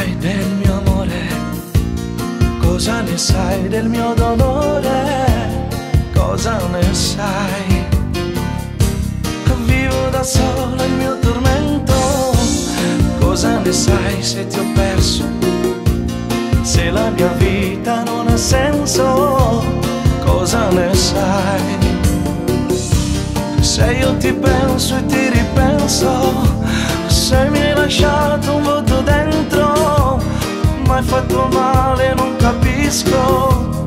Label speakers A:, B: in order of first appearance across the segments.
A: sai del mio amore? Cosa ne sai del mio dolore? Cosa ne sai? Che vivo da sola il mio tormento. Cosa ne sai se ti ho perso? Se la mia vita non ha senso? Cosa ne sai? Se io ti penso e ti ripenso, se mi hai lasciato un vuoto dentro, m'hai fatto male, non capisco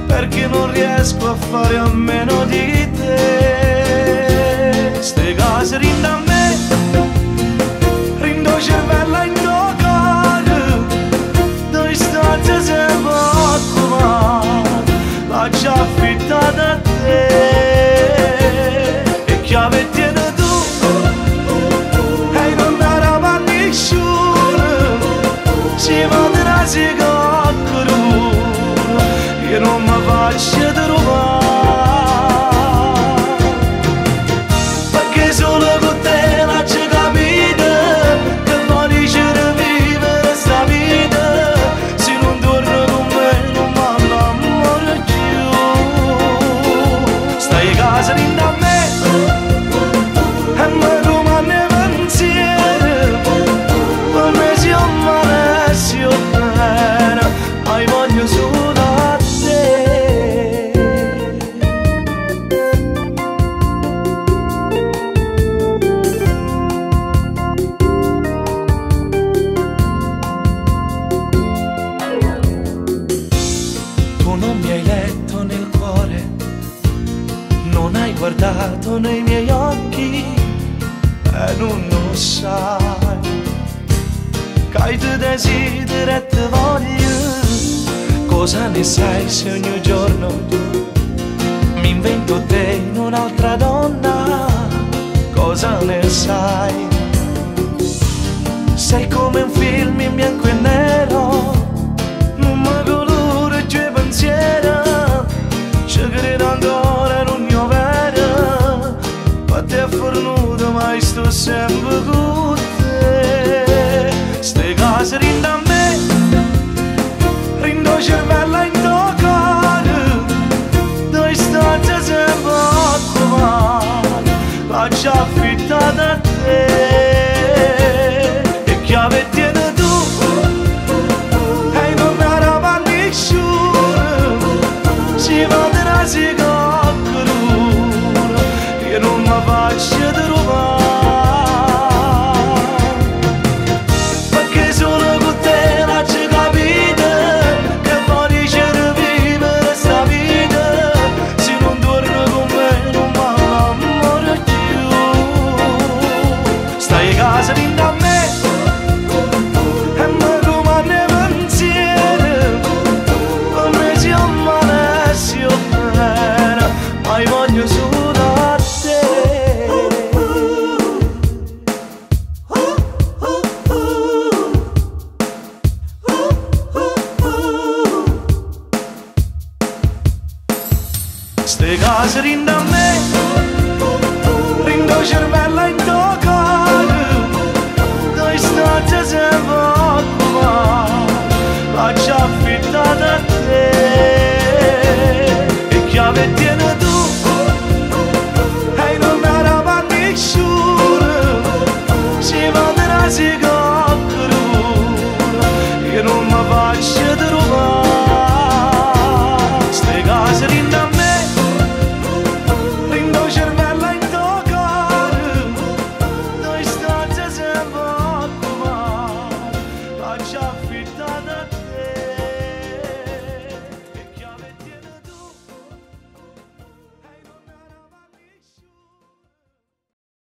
A: perché non riesco a fare a meno di te. Ste cose rinda a me, rindo cervella in tuo cuore, dove stanze se può accumulare, l'ha già affittata a te. E chiave tiene tu, e non darà a nessuno, si potrà si coccoru, io non mi faccio trovare, perché solo con te la c'è capito, che vuoi vivere sta vita, se non torno con me non mi innamoro più. Stai a casa rinda a me, e mi rimane pensiero, come se io male, se io bene, hai voglio solo a te. Tu non mi hai letto nel cuore, non hai guardato nei miei occhi e non lo sai che hai tu desideri e ti voglio. Cosa ne sai se ogni giorno mi invento te in un'altra donna? Cosa ne sai? Sei come un film in bianco e nero, non mi colore giù pensiero, ci credo ancora in un mio vero, ma te è fornuto ma sto sempre con te. Ste cose rinda a me, rindo cervella in tuo cuore, dove stanze se può accumulare, l'ha già affittata a te. E chiave tiene tu, e non darà a nessuno, si potrà si coccoru, io non mi faccio trovare, perché solo con te la c'è capito, che vuoi vivere sta vita, se non torno con me non mi innamoro più. Stai a casa rinda a me, e mi rimane pensiero, come se io male, se io bene, ma io voglio solo a te. Ste cose rinda a me, rindo cervella in tuo cuore, dove stanze se può accumulare, l'ha già affittata a te. E chiave tiene tu, e non darà a nessuno, si potrà si coccoru, io non mi faccio trovare. Ste cose rinda a me, rindo cervella in tuo cuore, dove stanze se può accumulare, l'ha già affittata a te.